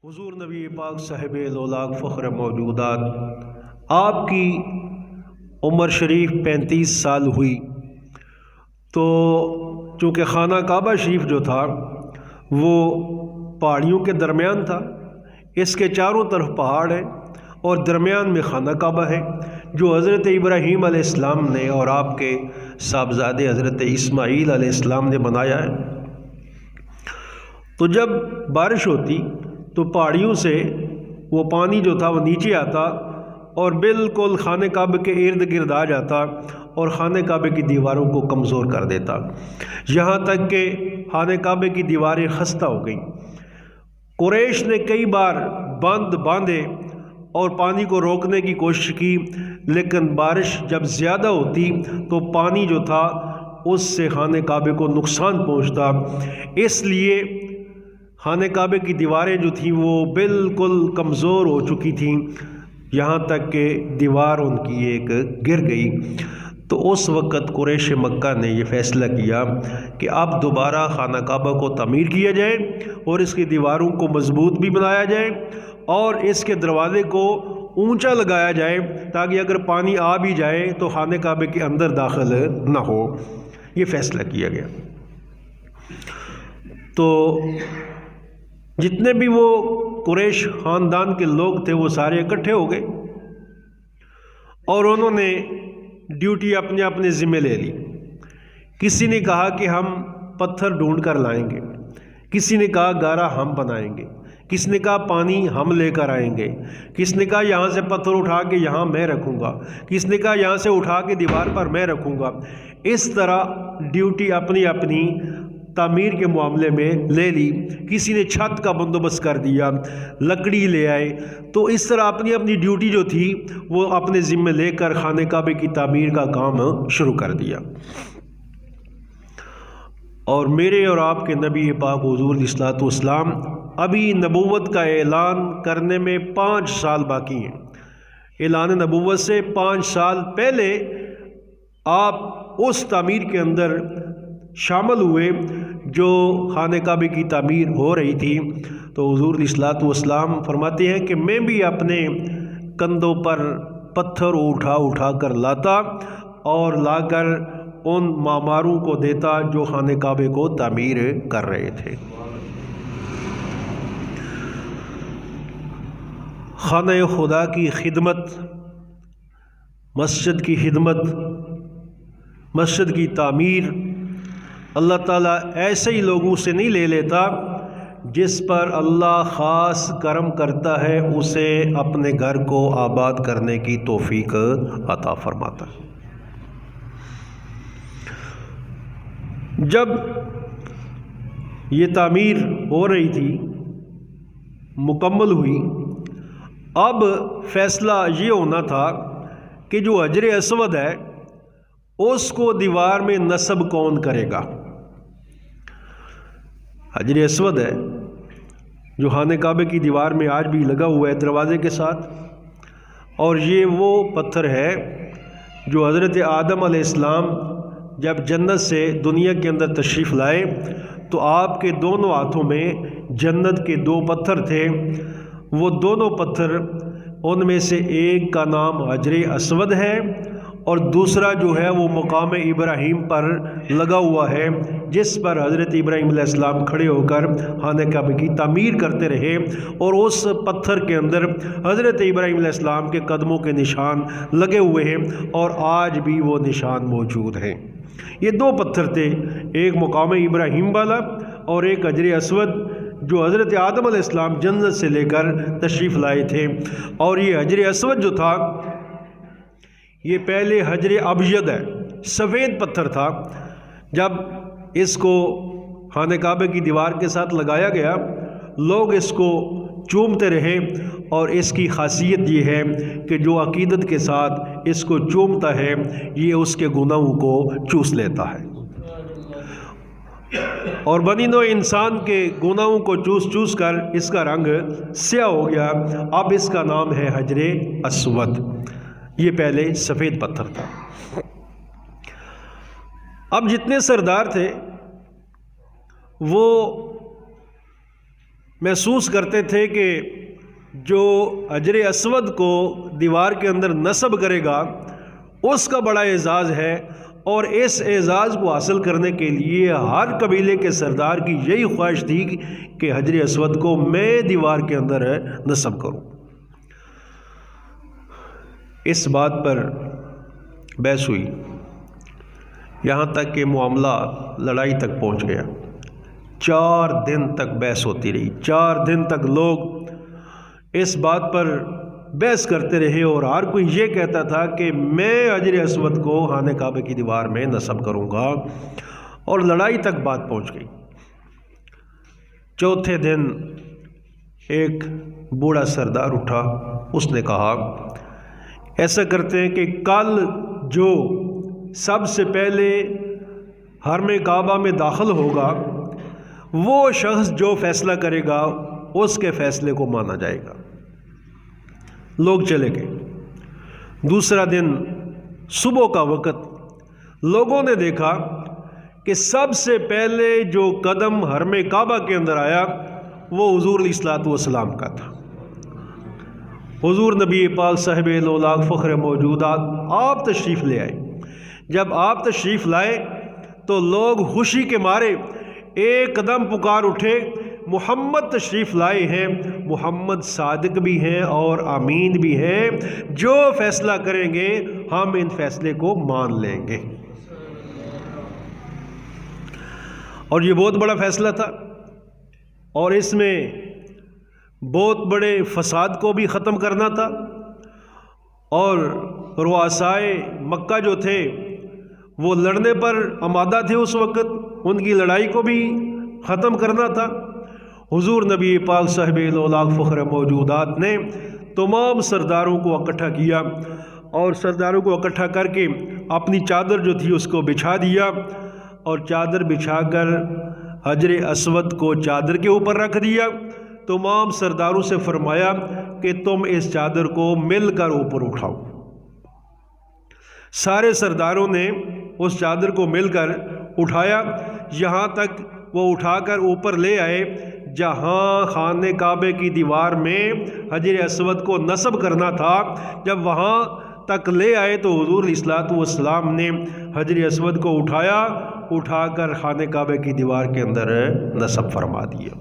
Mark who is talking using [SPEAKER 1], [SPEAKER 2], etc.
[SPEAKER 1] حضور نبی پاک صاحب لولاک فخر موجودات، آپ کی عمر شریف 35 سال ہوئی تو چونکہ خانہ کعبہ شریف جو تھا وہ پہاڑیوں کے درمیان تھا، اس کے چاروں طرف پہاڑ ہے اور درمیان میں خانہ کعبہ ہے جو حضرت ابراہیم علیہ السلام نے اور آپ کے صاحبزادے حضرت اسماعیل علیہ السلام نے بنایا ہے۔ تو جب بارش ہوتی تو پہاڑیوں سے وہ پانی جو تھا وہ نیچے آتا اور بالکل خانہ کعبہ کے ارد گرد آ جاتا اور خانہ کعبہ کی دیواروں کو کمزور کر دیتا، یہاں تک کہ خانہ کعبہ کی دیواریں خستہ ہو گئیں۔ قریش نے کئی بار باندھے اور پانی کو روکنے کی کوشش کی، لیکن بارش جب زیادہ ہوتی تو پانی جو تھا اس سے خانہ کعبہ کو نقصان پہنچتا، اس لیے خانہ کعبہ کی دیواریں جو تھیں وہ بالکل کمزور ہو چکی تھیں، یہاں تک کہ دیوار ان کی ایک گر گئی۔ تو اس وقت قریش مکہ نے یہ فیصلہ کیا کہ اب دوبارہ خانہ کعبہ کو تعمیر کیا جائے اور اس کی دیواروں کو مضبوط بھی بنایا جائے اور اس کے دروازے کو اونچا لگایا جائے تاکہ اگر پانی آ بھی جائے تو خانہ کعبہ کے اندر داخل نہ ہو۔ یہ فیصلہ کیا گیا۔ تو جتنے بھی وہ قریش خاندان کے لوگ تھے وہ سارے اکٹھے ہو گئے اور انہوں نے ڈیوٹی اپنے اپنے ذمہ لے لی۔ کسی نے کہا کہ ہم پتھر ڈھونڈ کر لائیں گے، کسی نے کہا گارا ہم بنائیں گے، کسی نے کہا پانی ہم لے کر آئیں گے، کسی نے کہا یہاں سے پتھر اٹھا کے یہاں میں رکھوں گا، کسی نے کہا یہاں سے اٹھا کے دیوار پر میں رکھوں گا۔ اس طرح ڈیوٹی اپنی اپنی تعمیر کے معاملے میں لے لی۔ کسی نے چھت کا بندوبست کر دیا، لکڑی لے آئے، تو اس طرح اپنی اپنی ڈیوٹی جو تھی وہ اپنے ذمہ لے کر خانہ کعبہ کی تعمیر کا کام شروع کر دیا۔ اور میرے اور آپ کے نبی پاک حضور علیہ الصلوۃ والسلام ابھی نبوت کا اعلان کرنے میں 5 سال باقی ہیں۔ اعلان نبوت سے 5 سال پہلے آپ اس تعمیر کے اندر شامل ہوئے جو خانہ کعبہ کی تعمیر ہو رہی تھی۔ تو حضور علیہ الصلوۃ والسلام فرماتے ہیں کہ میں بھی اپنے کندھوں پر پتھر اٹھا کر لاتا اور لا کر ان معماروں کو دیتا جو خانہ کعبہ کو تعمیر کر رہے تھے۔ خانہ خدا کی خدمت، مسجد کی خدمت، مسجد کی تعمیر اللہ تعالیٰ ایسے ہی لوگوں سے نہیں لے لیتا، جس پر اللہ خاص کرم کرتا ہے اسے اپنے گھر کو آباد کرنے کی توفیق عطا فرماتا ہے۔ جب یہ تعمیر ہو رہی تھی، مکمل ہوئی، اب فیصلہ یہ ہونا تھا کہ جو حجر اسود ہے اس کو دیوار میں نصب کون کرے گا۔ حجر اسود ہے جو خانہ کعبہ کی دیوار میں آج بھی لگا ہوا ہے دروازے کے ساتھ، اور یہ وہ پتھر ہے جو حضرت آدم علیہ السلام جب جنت سے دنیا کے اندر تشریف لائے تو آپ کے دونوں ہاتھوں میں جنت کے 2 پتھر تھے۔ وہ دونوں پتھر، ان میں سے ایک کا نام حجر اسود ہے اور دوسرا جو ہے وہ مقام ابراہیم پر لگا ہوا ہے، جس پر حضرت ابراہیم علیہ السلام کھڑے ہو کر خانہ کعبہ کی تعمیر کرتے رہے، اور اس پتھر کے اندر حضرت ابراہیم علیہ السلام کے قدموں کے نشان لگے ہوئے ہیں اور آج بھی وہ نشان موجود ہیں۔ یہ 2 پتھر تھے، ایک مقام ابراہیم والا اور ایک حجر اسود جو حضرت آدم علیہ السلام جنت سے لے کر تشریف لائے تھے۔ اور یہ حجر اسود جو تھا یہ پہلے حجر ابیض ہے، سفید پتھر تھا۔ جب اس کو خانہ کعبہ کی دیوار کے ساتھ لگایا گیا، لوگ اس کو چومتے رہے، اور اس کی خاصیت یہ ہے کہ جو عقیدت کے ساتھ اس کو چومتا ہے یہ اس کے گناہوں کو چوس لیتا ہے، اور بنی نوع انسان کے گناہوں کو چوس کر اس کا رنگ سیاہ ہو گیا۔ اب اس کا نام ہے حجر اسود، یہ پہلے سفید پتھر تھا۔ اب جتنے سردار تھے وہ محسوس کرتے تھے کہ جو حجر اسود کو دیوار کے اندر نصب کرے گا اس کا بڑا اعزاز ہے، اور اس اعزاز کو حاصل کرنے کے لیے ہر قبیلے کے سردار کی یہی خواہش تھی کہ حجر اسود کو میں دیوار کے اندر نصب کروں۔ اس بات پر بحث ہوئی، یہاں تک کہ معاملہ لڑائی تک پہنچ گیا۔ 4 دن تک بحث ہوتی رہی، 4 دن تک لوگ اس بات پر بحث کرتے رہے، اور ہر کوئی یہ کہتا تھا کہ میں حجر اسود کو خانہ کعبہ کی دیوار میں نصب کروں گا، اور لڑائی تک بات پہنچ گئی۔ چوتھے دن ایک بوڑھا سردار اٹھا، اس نے کہا ایسا کرتے ہیں کہ کل جو سب سے پہلے حرم کعبہ میں داخل ہوگا وہ شخص جو فیصلہ کرے گا اس کے فیصلے کو مانا جائے گا۔ لوگ چلے گئے۔ دوسرا دن صبح کا وقت، لوگوں نے دیکھا کہ سب سے پہلے جو قدم حرم کعبہ کے اندر آیا وہ حضور علیہ الصلوۃ والسلام کا تھا۔ حضور نبی پاک صاحب لولاک فخر موجودات آپ تشریف لے آئے۔ جب آپ تشریف لائے تو لوگ خوشی کے مارے ایک قدم پکار اٹھے، محمد تشریف لائے ہیں، محمد صادق بھی ہیں اور امین بھی ہیں، جو فیصلہ کریں گے ہم ان فیصلے کو مان لیں گے۔ اور یہ بہت بڑا فیصلہ تھا، اور اس میں بہت بڑے فساد کو بھی ختم کرنا تھا، اور رؤسائے مکہ جو تھے وہ لڑنے پر آمادہ تھے اس وقت، ان کی لڑائی کو بھی ختم کرنا تھا۔ حضور نبی پاک صاحب لولاک فخر موجودات نے تمام سرداروں کو اکٹھا کیا، اور سرداروں کو اکٹھا کر کے اپنی چادر جو تھی اس کو بچھا دیا، اور چادر بچھا کر حجر اسود کو چادر کے اوپر رکھ دیا۔ تمام سرداروں سے فرمایا کہ تم اس چادر کو مل کر اوپر اٹھاؤ۔ سارے سرداروں نے اس چادر کو مل کر اٹھایا، یہاں تک وہ اٹھا کر اوپر لے آئے جہاں خانہ کعبے کی دیوار میں حجر اسود کو نصب کرنا تھا۔ جب وہاں تک لے آئے تو حضور علیہ الصلوۃ والسلام نے حجر اسود کو اٹھا کر خانہ کعبے کی دیوار کے اندر نصب فرما دیا۔